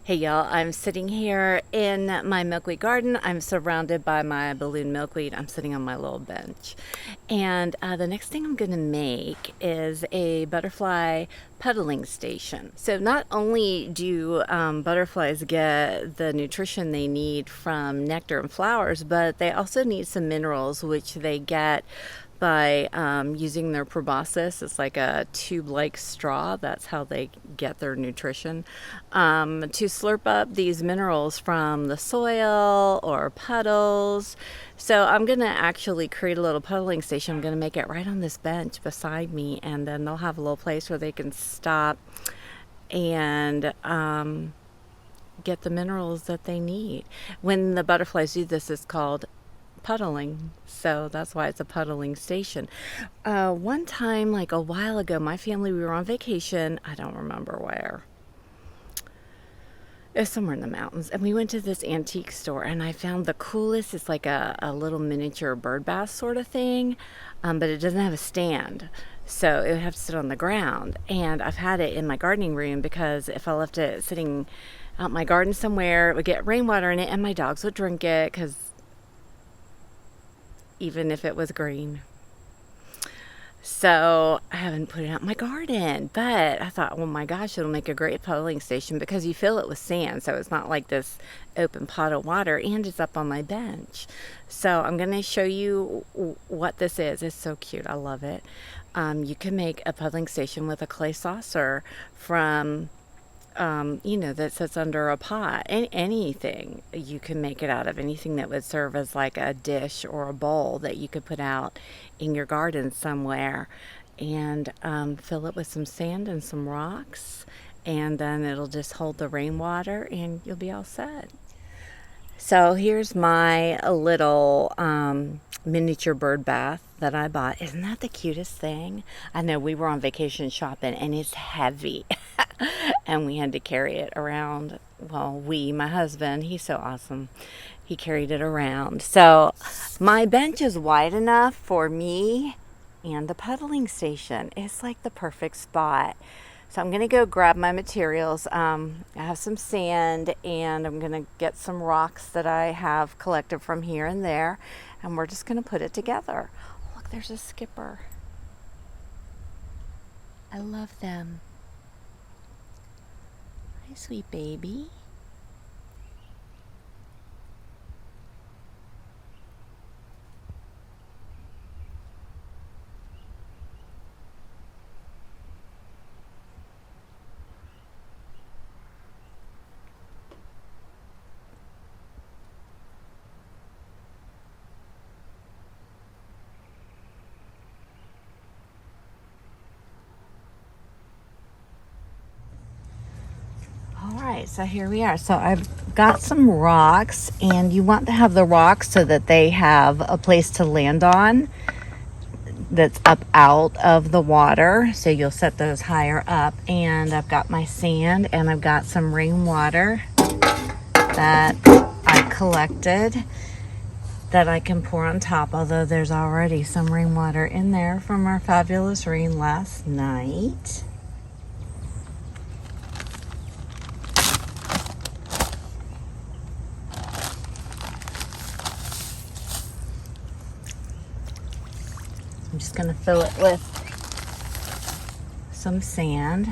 Hey y'all, I'm sitting here in my milkweed garden. I'm surrounded by my balloon milkweed. I'm sitting on my little bench. And the next thing I'm going to make is a butterfly puddling station. So not only do butterflies get the nutrition they need from nectar and flowers, but they also need some minerals, which they get by using their proboscis. It's like a tube-like straw. That's how they get their nutrition. To slurp up these minerals from the soil or puddles. So I'm going to actually create a little puddling station. I'm going to make it right on this bench beside me, and then they'll have a little place where they can stop and get the minerals that they need. When the butterflies do this, it's called puddling, so that's why it's a puddling station. One time, like a while ago, my family, we were on vacation. I don't remember where. It was somewhere in the mountains, and we went to this antique store, and I found the coolest. It's like a little miniature bird bath sort of thing, but it doesn't have a stand, so it would have to sit on the ground. And I've had it in my gardening room because if I left it sitting out in my garden somewhere, it would get rainwater in it, and my dogs would drink it, because even if it was green. So I haven't put it out in my garden, but I thought, oh my gosh, it'll make a great puddling station because you fill it with sand, so it's not like this open pot of water, and it's up on my bench. So I'm going to show you what this is. It's so cute. I love it. You can make a puddling station with a clay saucer from that sits under a pot. Anything you can make it out of, anything that would serve as like a dish or a bowl that you could put out in your garden somewhere, and fill it with some sand and some rocks, and then it'll just hold the rainwater and you'll be all set. So here's my little miniature bird bath that I bought. Isn't that the cutest thing? I know, we were on vacation shopping and it's heavy. And we had to carry it around. Well, my husband, he's so awesome. He carried it around. So my bench is wide enough for me and the puddling station. It's like the perfect spot. So I'm going to go grab my materials. I have some sand, and I'm going to get some rocks that I have collected from here and there, and we're just going to put it together. Oh, look, there's a skipper. I love them. Hi, sweet baby. Alright, so here we are. So I've got some rocks, and you want to have the rocks so that they have a place to land on that's up out of the water. So you'll set those higher up. And I've got my sand, and I've got some rainwater that I collected that I can pour on top, although there's already some rainwater in there from our fabulous rain last night. I'm just going to fill it with some sand.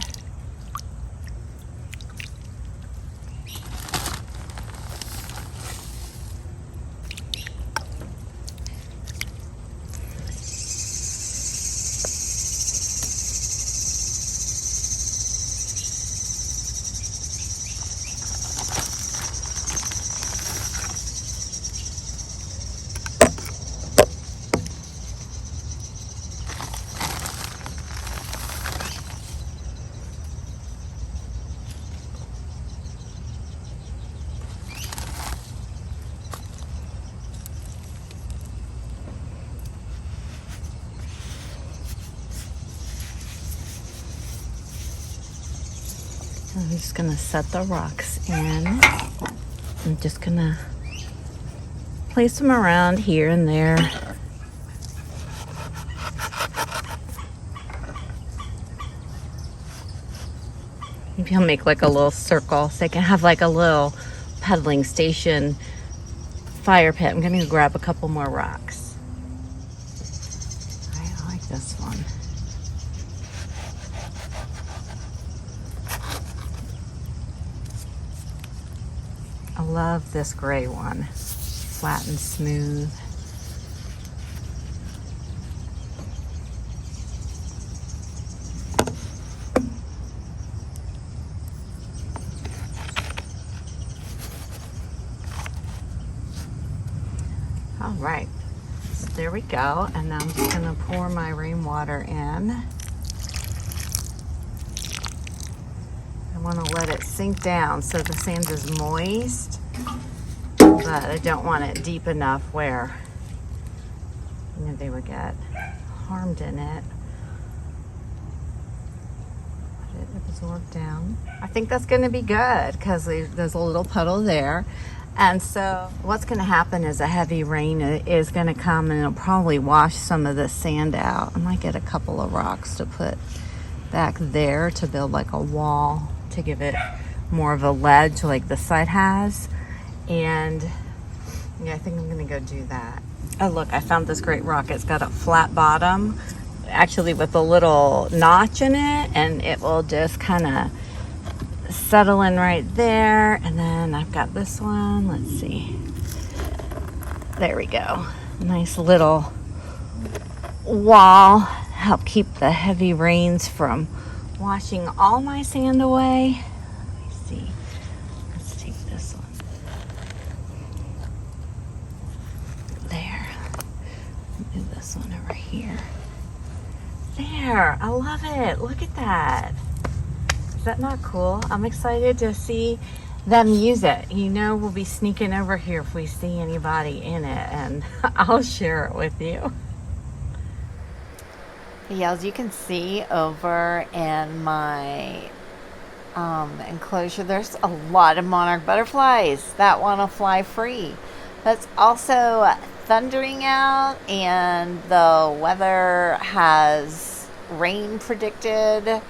I'm just going to set the rocks in. I'm just going to place them around here and there. Maybe I'll make like a little circle so I can have like a little pedaling station fire pit. I'm gonna grab a couple more rocks. I like this one. I love this gray one. Flat and smooth. All right, so there we go. And now I'm just gonna pour my rainwater in. I wanna let it sink down so the sand is moist, but I don't want it deep enough where, you know, they would get harmed in it. Let it absorb down. I think that's gonna be good because there's a little puddle there. And so what's going to happen is a heavy rain is going to come and it'll probably wash some of the sand out. I might get a couple of rocks to put back there to build like a wall to give it more of a ledge like the side has. And yeah, I think I'm going to go do that. Oh, look, I found this great rock. It's got a flat bottom, actually with a little notch in it, and it will just kind of settle in right there. And then I've got this one. Let's see. There we go. Nice little wall. Help keep the heavy rains from washing all my sand away. Let me see. Let's take this one. There. Move this one over here. There. I love it. Look at that. Is that not cool? I'm excited to see them use it. You know, we'll be sneaking over here if we see anybody in it, and I'll share it with you. Yeah, as you can see over in my enclosure, there's a lot of monarch butterflies that want to fly free. But it's also thundering out, and the weather has rain predicted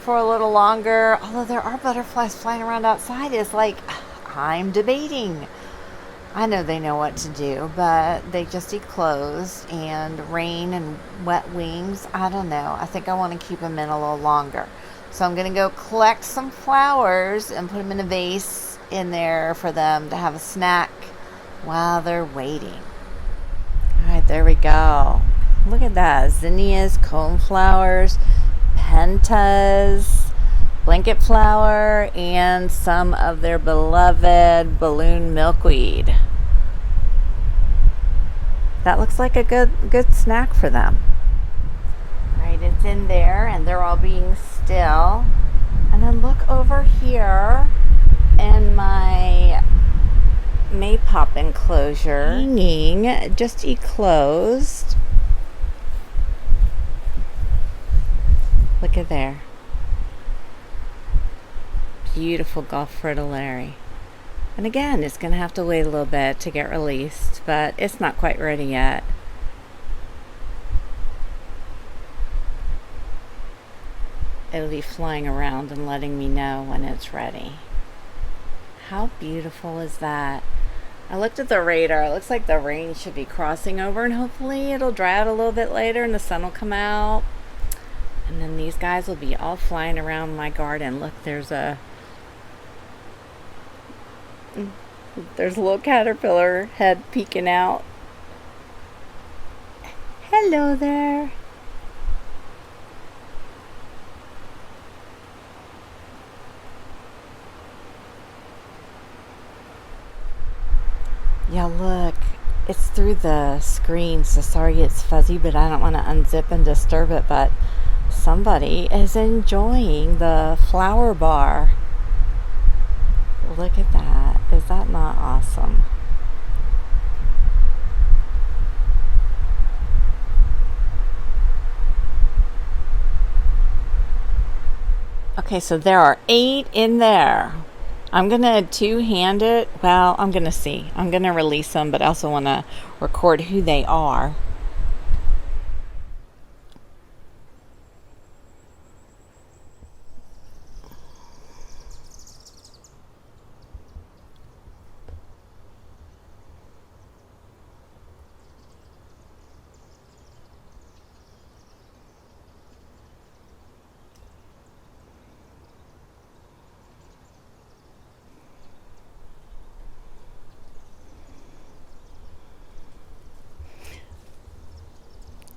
for a little longer. Although there are butterflies flying around outside, it's like I'm debating. I know they know what to do, but they just eclosed, and rain and wet wings, I don't know. I think I want to keep them in a little longer. So I'm going to go collect some flowers and put them in a vase in there for them to have a snack while they're waiting. All right, there we go. Look at that. Zinnias, coneflowers, pentas, blanket flower, and some of their beloved balloon milkweed. That looks like a good snack for them. All right, it's in there, and they're all being still. And then look over here in my maypop enclosure, hanging, just eclosed. Look at there. Beautiful Gulf fritillary. And again, it's going to have to wait a little bit to get released, but it's not quite ready yet. It'll be flying around and letting me know when it's ready. How beautiful is that? I looked at the radar. It looks like the rain should be crossing over, and hopefully it'll dry out a little bit later and the sun will come out. And then these guys will be all flying around my garden. Look, there's a little caterpillar head peeking out. Hello there. Yeah, look, it's through the screen, so sorry it's fuzzy, but I don't want to unzip and disturb it, but somebody is enjoying the flower bar. Look at that. Is that not awesome? Okay, so there are 8 in there. I'm going to two-hand it. Well, I'm going to see. I'm going to release them, but I also want to record who they are.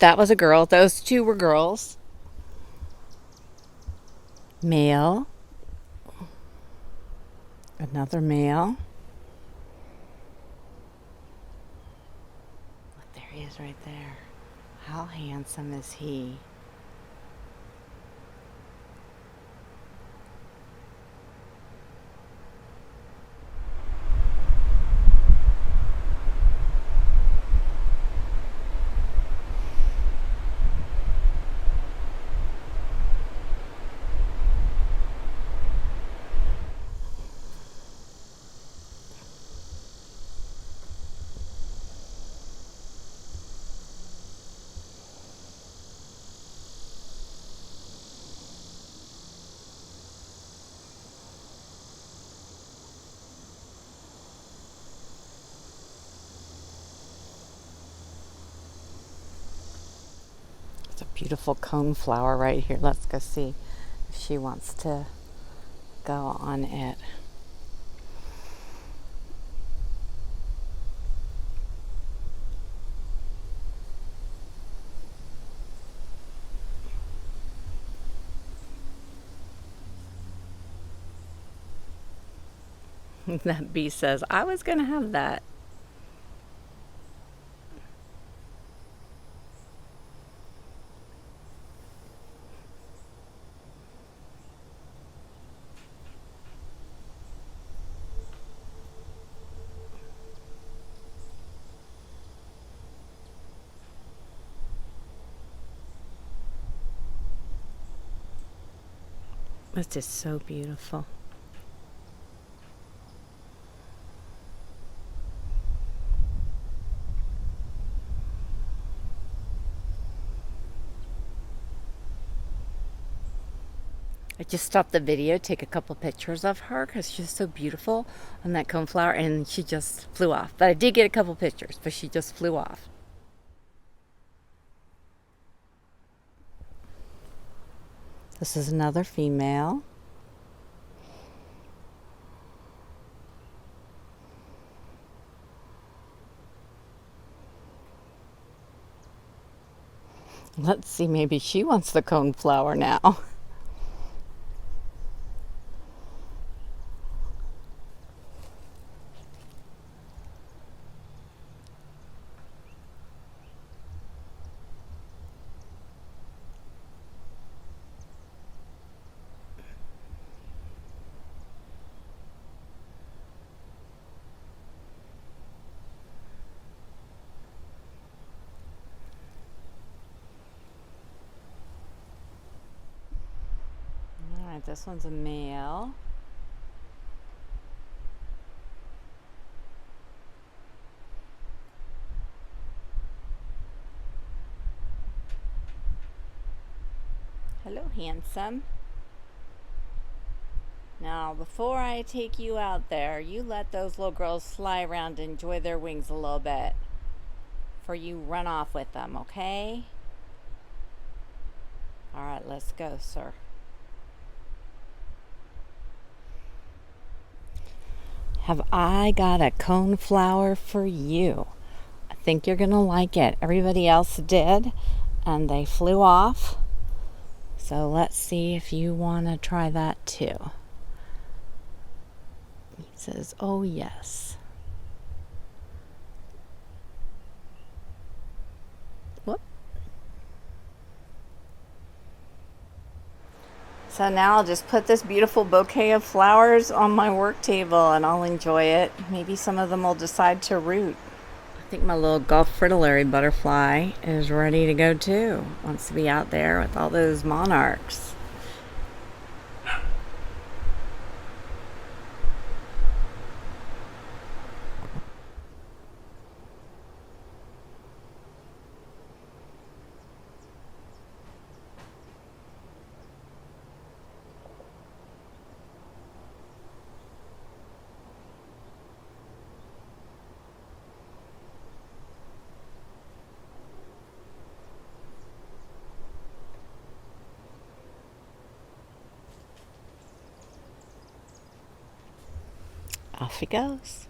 That was a girl. Those two were girls. Male. Another male. Look, there he is right there. How handsome is he? It's a beautiful coneflower right here. Let's go see if she wants to go on it. That bee says, I was going to have that. It's just so beautiful. I just stopped the video, take a couple pictures of her because she's so beautiful on that coneflower, and she just flew off. But I did get a couple pictures, but she just flew off. This is another female. Let's see, maybe she wants the coneflower now. All right, this one's a male. Hello, handsome. Now, before I take you out there, you let those little girls fly around and enjoy their wings a little bit before you run off with them, okay? All right, let's go, sir. Have I got a coneflower for you? I think you're gonna like it. Everybody else did, and they flew off. So let's see if you want to try that too. He says, oh yes. Whoop. So now I'll just put this beautiful bouquet of flowers on my work table and I'll enjoy it. Maybe some of them will decide to root. I think my little Gulf fritillary butterfly is ready to go too. Wants to be out there with all those monarchs. Off he goes.